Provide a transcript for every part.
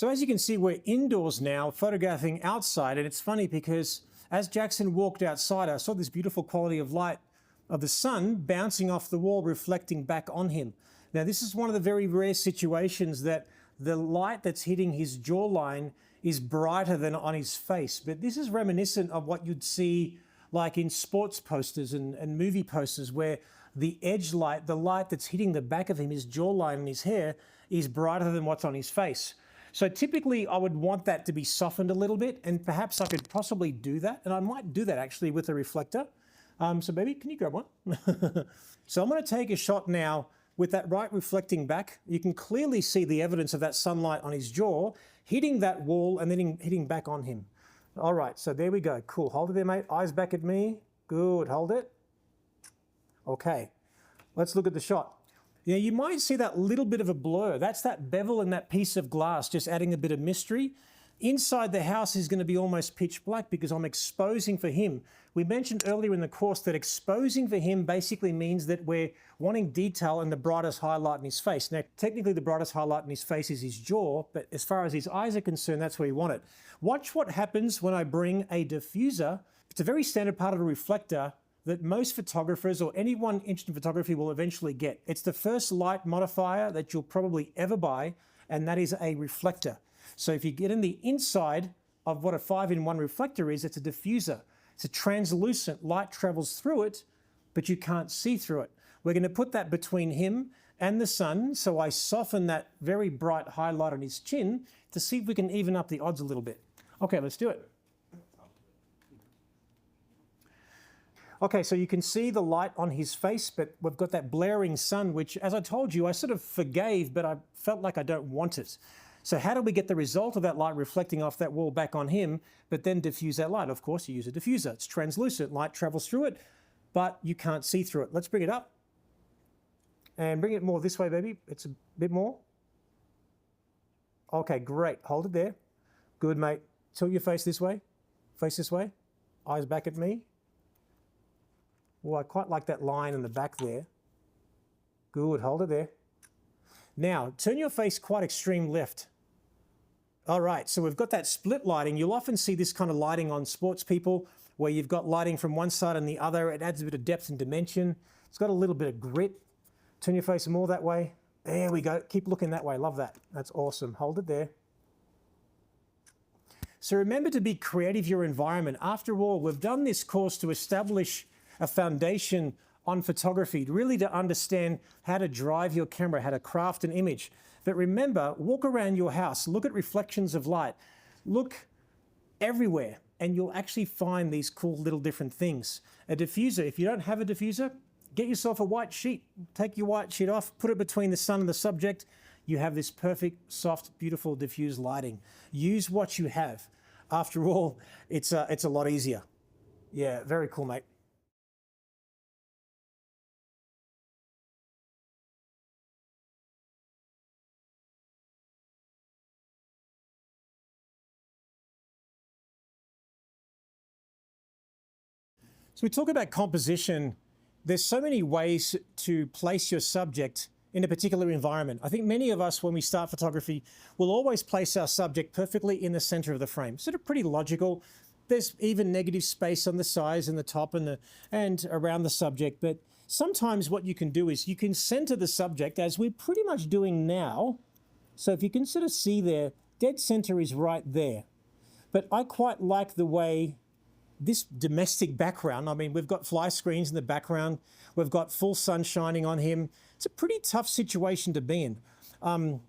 So as you can see, we're indoors now, photographing outside, and it's funny because as Jackson walked outside, I saw this beautiful quality of light of the sun bouncing off the wall, reflecting back on him. Now, this is one of the very rare situations that the light that's hitting his jawline is brighter than on his face, but this is reminiscent of what you'd see like in sports posters and movie posters where the edge light, the light that's hitting the back of him, his jawline and his hair, is brighter than what's on his face. So typically I would want that to be softened a little bit, and perhaps I could possibly do that. And I might do that actually with a reflector. So baby, can you grab one? So I'm going to take a shot now with that right reflecting back. You can clearly see the evidence of that sunlight on his jaw, hitting that wall and then hitting back on him. All right, so there we go. Cool. Hold it there, mate. Eyes back at me. Good. Hold it. Okay. Let's look at the shot. Yeah, you might see that little bit of a blur. That's that bevel and that piece of glass just adding a bit of mystery. Inside the house is going to be almost pitch black because I'm exposing for him. We mentioned earlier in the course that exposing for him basically means that we're wanting detail and the brightest highlight in his face. Now, technically the brightest highlight in his face is his jaw, but as far as his eyes are concerned, that's where you want it. Watch what happens when I bring a diffuser. It's a very standard part of a reflector that most photographers or anyone interested in photography will eventually get. It's the first light modifier that you'll probably ever buy, and that is a reflector. So if you get in the inside of what a 5-in-1 reflector is, it's a diffuser. It's a translucent, light travels through it, but you can't see through it. We're going to put that between him and the sun, so I soften that very bright highlight on his chin to see if we can even up the odds a little bit. Okay, let's do it. Okay, so you can see the light on his face, but we've got that blaring sun, which, as I told you, I sort of forgave, but I felt like I don't want it. So how do we get the result of that light reflecting off that wall back on him, but then diffuse that light? Of course, you use a diffuser. It's translucent. Light travels through it, but you can't see through it. Let's bring it up. And bring it more this way, baby. It's a bit more. Okay, great. Hold it there. Good, mate. Tilt your face this way. Face this way. Eyes back at me. Well, I quite like that line in the back there. Good, hold it there. Now, turn your face quite extreme left. All right, so we've got that split lighting. You'll often see this kind of lighting on sports people where you've got lighting from one side and the other. It adds a bit of depth and dimension. It's got a little bit of grit. Turn your face more that way. There we go. Keep looking that way. Love that. That's awesome. Hold it there. So remember to be creative your environment. After all, we've done this course to establish a foundation on photography, really to understand how to drive your camera, how to craft an image. But remember, walk around your house, look at reflections of light, look everywhere, and you'll actually find these cool little different things. A diffuser, if you don't have a diffuser, get yourself a white sheet. Take your white sheet off, put it between the sun and the subject. You have this perfect, soft, beautiful diffused lighting. Use what you have. After all, it's a lot easier. Yeah, very cool, mate. So we talk about composition. There's so many ways to place your subject in a particular environment. I think many of us, when we start photography, will always place our subject perfectly in the center of the frame. Sort of pretty logical. There's even negative space on the sides and the top and around the subject. But sometimes what you can do is you can center the subject, as we're pretty much doing now. So if you can sort of see there, dead center is right there. But I quite like the way this domestic background, I mean, we've got fly screens in the background, we've got full sun shining on him. It's a pretty tough situation to be in.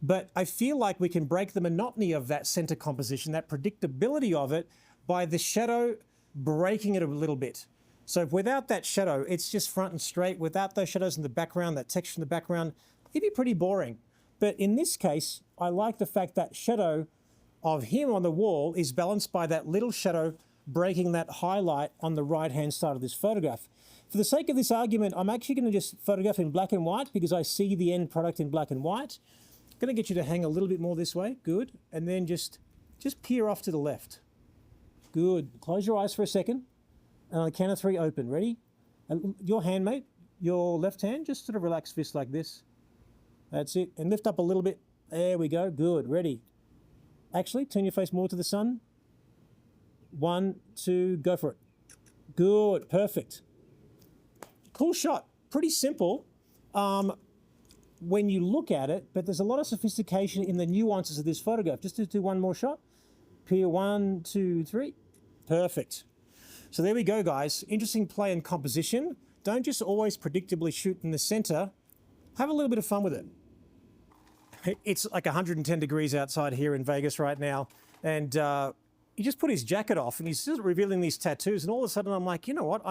But I feel like we can break the monotony of that center composition, that predictability of it, by the shadow breaking it a little bit. So without that shadow, it's just front and straight. Without those shadows in the background, that texture in the background, it'd be pretty boring. But in this case, I like the fact that shadow of him on the wall is balanced by that little shadow breaking that highlight on the right-hand side of this photograph. For the sake of this argument, I'm actually going to just photograph in black and white because I see the end product in black and white. I'm going to get you to hang a little bit more this way. Good. And then just peer off to the left. Good. Close your eyes for a second. And on the count of 3, open. Ready? And your hand, mate, your left hand, just sort of relax fist like this. That's it. And lift up a little bit. There we go. Good. Ready? Actually, turn your face more to the sun. 1, 2, go for it. Good, perfect. Cool shot. Pretty simple when you look at it, but there's a lot of sophistication in the nuances of this photograph. Just to do one more shot. Here, 1, 2, 3. Perfect. So there we go, guys. Interesting play and composition. Don't just always predictably shoot in the center. Have a little bit of fun with it. It's like 110 degrees outside here in Vegas right now. And he just put his jacket off and he's still revealing these tattoos. And all of a sudden I'm like, you know what?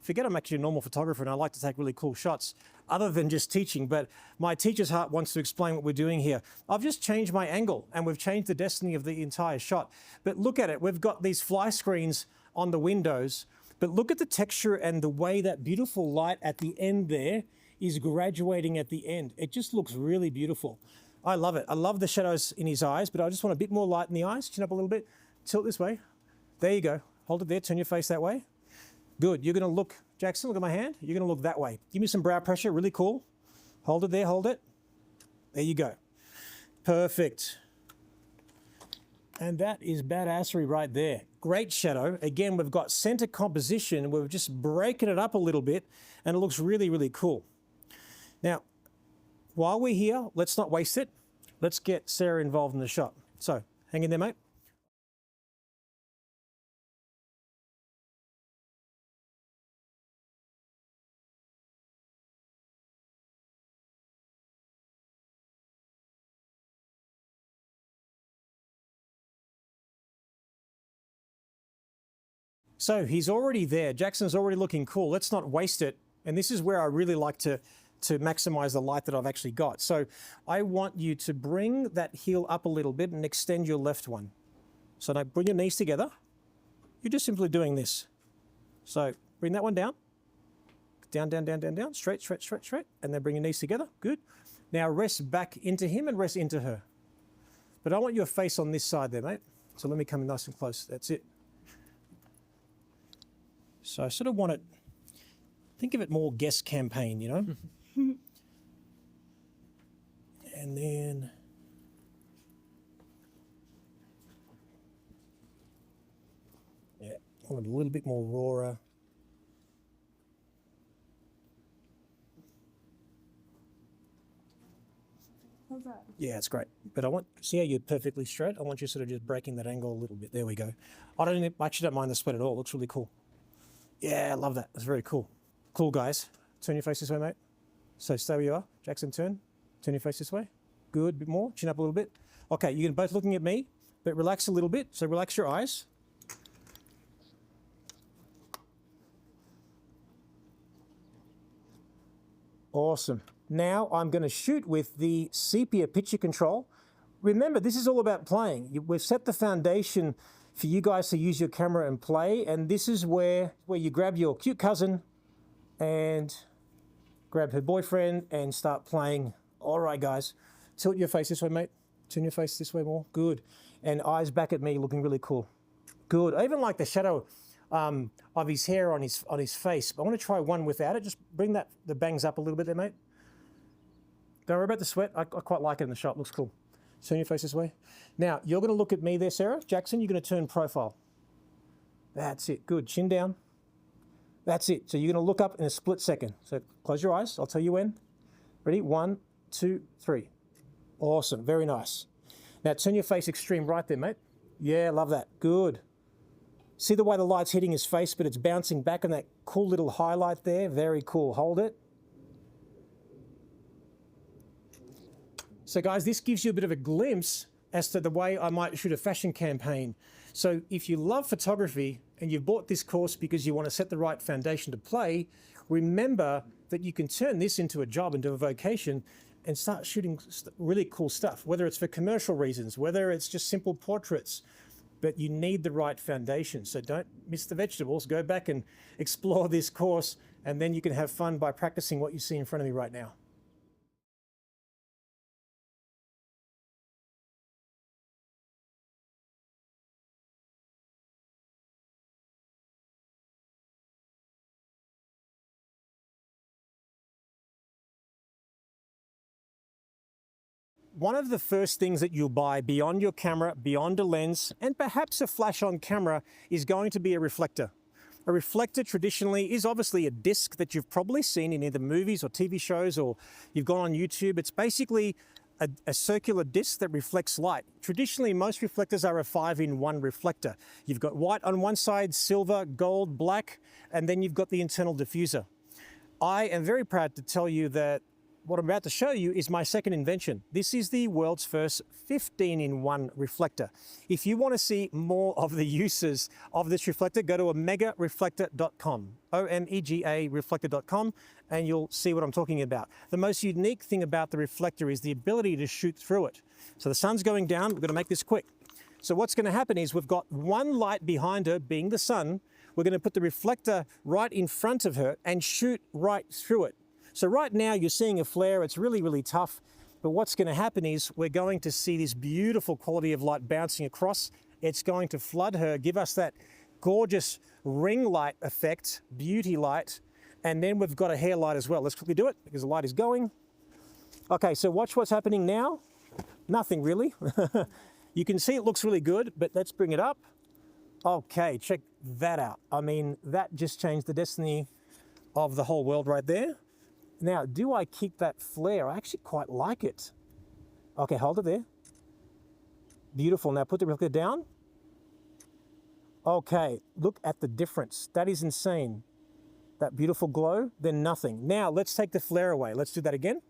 Forget I'm actually a normal photographer and I like to take really cool shots other than just teaching. But my teacher's heart wants to explain what we're doing here. I've just changed my angle and we've changed the destiny of the entire shot. But look at it. We've got these fly screens on the windows. But look at the texture and the way that beautiful light at the end there is graduating at the end. It just looks really beautiful. I love it. I love the shadows in his eyes, but I just want a bit more light in the eyes. Chin up a little bit. Tilt this way. There you go. Hold it there. Turn your face that way. Good. You're going to look, Jackson, look at my hand. You're going to look that way. Give me some brow pressure. Really cool. Hold it there. Hold it. There you go. Perfect. And that is badassery right there. Great shadow. Again, we've got center composition. We're just breaking it up a little bit, and it looks really, really cool. Now, while we're here, let's not waste it. Let's get Sarah involved in the shot. So, hang in there, mate. So he's already there. Jackson's already looking cool. Let's not waste it. And this is where I really like to maximize the light that I've actually got. So I want you to bring that heel up a little bit and extend your left one. So now bring your knees together. You're just simply doing this. So bring that one down. Down, down, down, down, down. Straight, straight, straight, straight. And then bring your knees together. Good. Now rest back into him and rest into her. But I want your face on this side there, mate. So let me come nice and close. That's it. So I sort of want it, think of it more guest campaign, you know? And then, yeah, I want it a little bit more rawer. How's that? Yeah, it's great. But see how you're perfectly straight? I want you sort of just breaking that angle a little bit. There we go. I actually don't mind the sweat at all. It looks really cool. Yeah, I love that. That's very cool. Cool, guys. Turn your face this way, mate. So stay where you are. Jackson, turn. Turn your face this way. Good. Bit more. Chin up a little bit. Okay, you're both looking at me, but relax a little bit. So relax your eyes. Awesome. Now I'm going to shoot with the sepia picture control. Remember, this is all about playing. We've set the foundation for you guys to use your camera and play, and this is where you grab your cute cousin and grab her boyfriend and start playing. All right, guys. Tilt your face this way, mate. Turn your face this way more. Good. And eyes back at me, looking really cool. Good. I even like the shadow of his hair on his face. But I want to try one without it. Just bring the bangs up a little bit there, mate. Don't worry about the sweat. I quite like it in the shot. Looks cool. Turn your face this way. Now, you're going to look at me there, Sarah. Jackson, you're going to turn profile. That's it. Good. Chin down. That's it. So you're going to look up in a split second. So close your eyes. I'll tell you when. Ready? 1, 2, 3. Awesome. Very nice. Now turn your face extreme right there, mate. Yeah, love that. Good. See the way the light's hitting his face, but it's bouncing back on that cool little highlight there. Very cool. Hold it. So guys, this gives you a bit of a glimpse as to the way I might shoot a fashion campaign. So if you love photography and you've bought this course because you want to set the right foundation to play, remember that you can turn this into a job, into a vocation, and start shooting really cool stuff, whether it's for commercial reasons, whether it's just simple portraits, but you need the right foundation. So don't miss the vegetables. Go back and explore this course, and then you can have fun by practicing what you see in front of me right now. one of the first things that you'll buy beyond your camera, beyond a lens, and perhaps a flash on camera is going to be a reflector. A reflector traditionally is obviously a disc that you've probably seen in either movies or TV shows, or you've gone on YouTube. It's basically a circular disc that reflects light. Traditionally, most reflectors are a 5-in-1 reflector. You've got white on one side, silver, gold, black, and then you've got the internal diffuser. I am very proud to tell you that what I'm about to show you is my second invention. This is the world's first 15-in-1 reflector. If you want to see more of the uses of this reflector, go to omegareflector.com, O-M-E-G-A reflector.com, and you'll see what I'm talking about. The most unique thing about the reflector is the ability to shoot through it. So the sun's going down, we're going to make this quick. So what's going to happen is we've got one light behind her, being the sun. We're going to put the reflector right in front of her and shoot right through it. So right now you're seeing a flare, it's really, really tough. But what's going to happen is we're going to see this beautiful quality of light bouncing across. It's going to flood her, give us that gorgeous ring light effect, beauty light. And then we've got a hair light as well. Let's quickly do it because the light is going. Okay, so watch what's happening now. Nothing really. You can see it looks really good, but let's bring it up. Okay, check that out. I mean, that just changed the destiny of the whole world right there. Now, do I keep that flare? I actually quite like it. Okay, hold it there. Beautiful. Now put the reflector down. Okay, look at the difference. That is insane. That beautiful glow, then nothing. Now let's take the flare away. Let's do that again.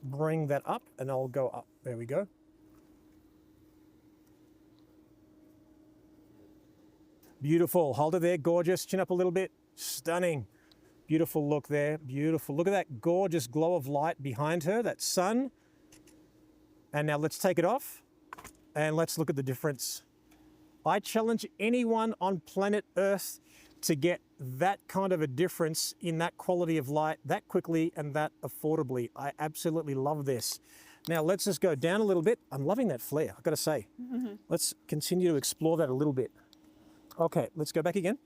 Bring that up and I'll go up. There we go. Beautiful. Hold it there. Gorgeous. Chin up a little bit. Stunning. Beautiful look there, beautiful. Look at that gorgeous glow of light behind her, that sun. And now let's take it off and let's look at the difference. I challenge anyone on planet Earth to get that kind of a difference in that quality of light that quickly and that affordably. I absolutely love this. Now let's just go down a little bit. I'm loving that flare, I've got to say. Let's continue to explore that a little bit. Okay, let's go back again.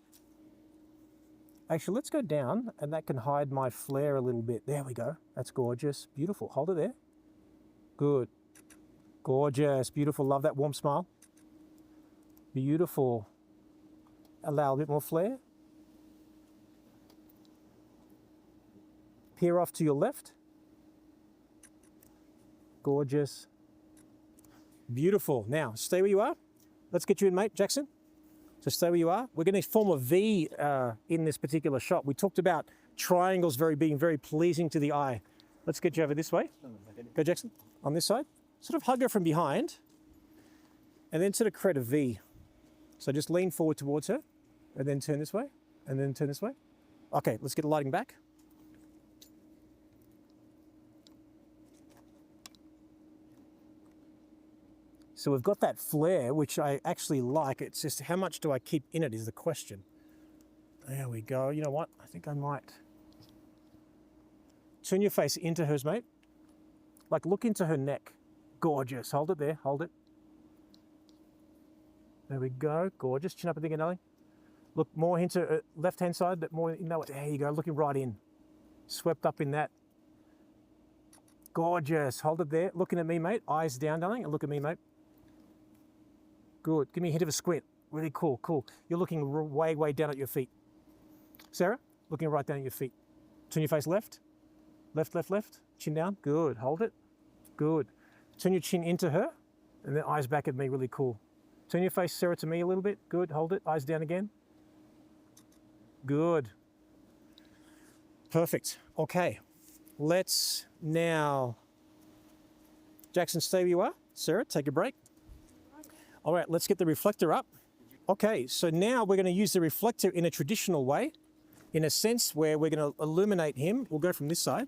Actually, let's go down and that can hide my flare a little bit. There we go. That's gorgeous. Beautiful. Hold it there. Good. Gorgeous. Beautiful. Love that warm smile. Beautiful. Allow a bit more flare. Peer off to your left. Gorgeous. Beautiful. Now, stay where you are. Let's get you in, mate. Jackson. So stay where you are. We're going to form a V in this particular shot. We talked about triangles being very pleasing to the eye. Let's get you over this way. Go, Jackson. On this side. Sort of hug her from behind and then sort of create a V. So just lean forward towards her and then turn this way and then turn this way. Okay, let's get the lighting back. So we've got that flare, which I actually like. It's just how much do I keep in it is the question. There we go. You know what? I think I might. Turn your face into hers, mate. Like look into her neck. Gorgeous. Hold it there. Hold it. There we go. Gorgeous. Chin up again, darling. Look more into left-hand side, but more, you know what? There you go. Looking right in. Swept up in that. Gorgeous. Hold it there. Looking at me, mate. Eyes down, darling, and look at me, mate. Good. Give me a hint of a squint. Really cool, cool. You're looking way, way down at your feet. Sarah, looking right down at your feet. Turn your face left. Left, left, left. Chin down. Good. Hold it. Good. Turn your chin into her and then eyes back at me. Really cool. Turn your face, Sarah, to me a little bit. Good. Hold it. Eyes down again. Good. Perfect. Okay. Let's now... Jackson, stay where you are. Sarah, take a break. All right, let's get the reflector up. Okay, so now we're going to use the reflector in a traditional way, in a sense where we're going to illuminate him. We'll go from this side.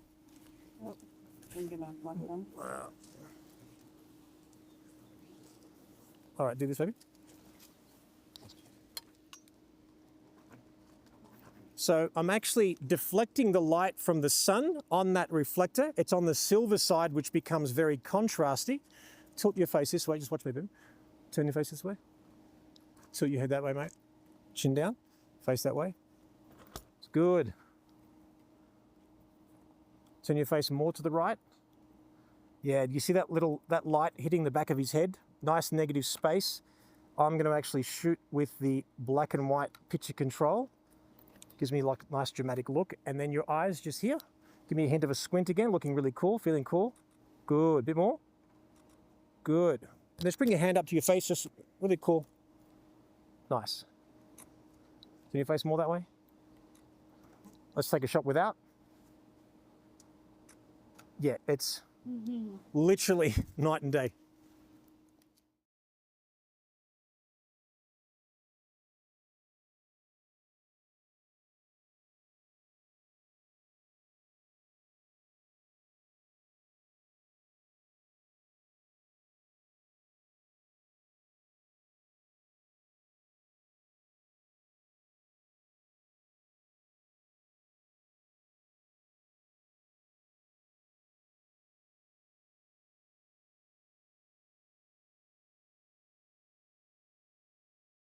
All right, do this, baby. So I'm actually deflecting the light from the sun on that reflector. It's on the silver side, which becomes very contrasty. Tilt your face this way. Just watch me, baby. Turn your face this way. Tilt your head that way, mate. Chin down. Face that way. It's good. Turn your face more to the right. Yeah, do you see that light hitting the back of his head? Nice negative space. I'm going to actually shoot with the black and white picture control. Gives me like a nice dramatic look. And then your eyes just here. Give me a hint of a squint again, looking really cool, feeling cool. Good, a bit more. Good. And just bring your hand up to your face, just really cool. Nice. Can you face more that way? Let's take a shot without. Yeah, it's literally night and day.